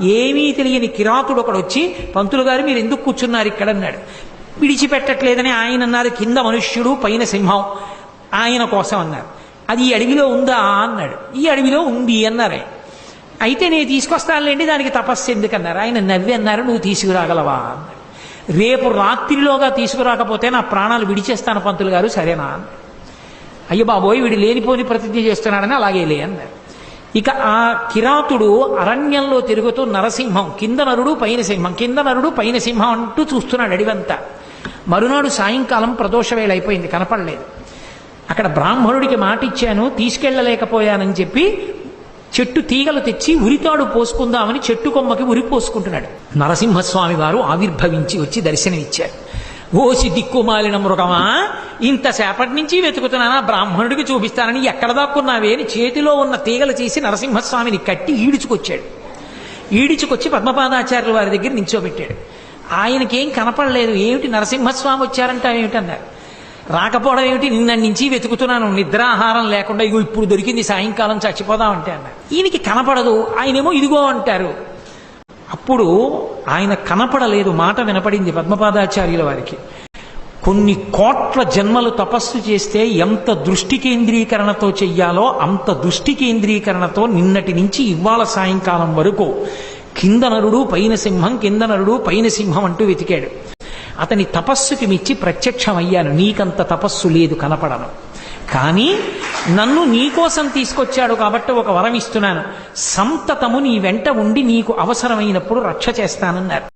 ఏమీ తెలియని కిరాతుడు ఒకడు వచ్చి, పంతులు గారు మీరు ఎందుకు కూర్చున్నారు ఇక్కడ అన్నాడు. విడిచిపెట్టట్లేదని ఆయన అన్నారు. కింద మనుష్యుడు పైన సింహం ఆయన కోసం అన్నారు. అది ఈ అడవిలో ఉందా అన్నాడు. ఈ అడవిలో ఉంది అన్నారు. అయితే నేను తీసుకొస్తానులేండి, దానికి తపస్సు ఎందుకన్నారు. ఆయన నవ్వి అన్నారు, నువ్వు తీసుకురాగలవా అన్నాడు. రేపు రాత్రిలోగా తీసుకురాకపోతే నా ప్రాణాలు విడిచేస్తాను పంతులు గారు, సరేనా అన్నాడు. అయ్య బాబోయ్ వీడు లేనిపోని ప్రతిజ్ఞ చేస్తున్నాడని అలాగే లే అన్నాడు. ఇక ఆ కిరాతుడు అరణ్యంలో తిరుగుతూ నరసింహం, కింద నరుడు పైన సింహం, కింద నరుడు పైన సింహం అంటూ చూస్తున్నాడు అడివంతా. మరునాడు సాయంకాలం ప్రదోష వేళ అయిపోయింది, కనపడలేదు. అక్కడ బ్రాహ్మణుడికి మాట ఇచ్చాను, తీసుకెళ్ళలేకపోయానని చెప్పి చెట్టు తీగలు తెచ్చి ఉరితాడు పోసుకుందామని చెట్టు కొమ్మకి ఉరి పోసుకుంటున్నాడు. నరసింహస్వామి వారు ఆవిర్భవించి వచ్చి దర్శనమిచ్చారు. ఓసి దిక్కుమాలిన మృగమా, ఇంతసేపటి నుంచి వెతుకుతున్నానా, బ్రాహ్మణుడికి చూపిస్తానని ఎక్కడ దాక్కున్నావే అని చేతిలో ఉన్న తీగలు చేసి నరసింహస్వామిని కట్టి ఈడ్చుకొచ్చాడు. ఈడ్చుకొచ్చి పద్మపాదాచార్యుల వారి దగ్గర నించోబెట్టాడు. ఆయనకేం కనపడలేదు. ఏమిటి నరసింహస్వామి వచ్చారంటే ఏమిటన్నారు. రాకపోవడం ఏమిటి, నిన్న నుంచి వెతుకుతున్నాను నిద్రాహారం లేకుండా, ఇగో ఇప్పుడు దొరికింది, సాయంకాలం చచ్చిపోదామంటే అన్నారు. ఈయనకి కనపడదు, ఆయనేమో ఇదిగో అంటారు. అప్పుడు ఆయన కనపడలేదు, మాట వినపడింది పద్మపాదాచార్యుల వారికి. కొన్ని కోట్ల జన్మలు తపస్సు చేస్తే ఎంత దృష్టి కేంద్రీకరణతో చెయ్యాలో అంత దృష్టి కేంద్రీకరణతో నిన్నటి నుంచి ఇవాళ సాయంకాలం వరకు కింద నరుడు పైన సింహం, కింద నరుడు పైన సింహం అంటూ వెతికాడు. అతని తపస్సుకి మెచ్చి ప్రత్యక్షమయ్యాను. నీకంత తపస్సు లేదు, కనపడను. కానీ నన్ను నీకోసం తీసుకొచ్చాడు కాబట్టి ఒక వరం ఇస్తున్నాను, సంతతము నీ వెంట ఉండి నీకు అవసరమైనప్పుడు రక్ష చేస్తానన్నారు.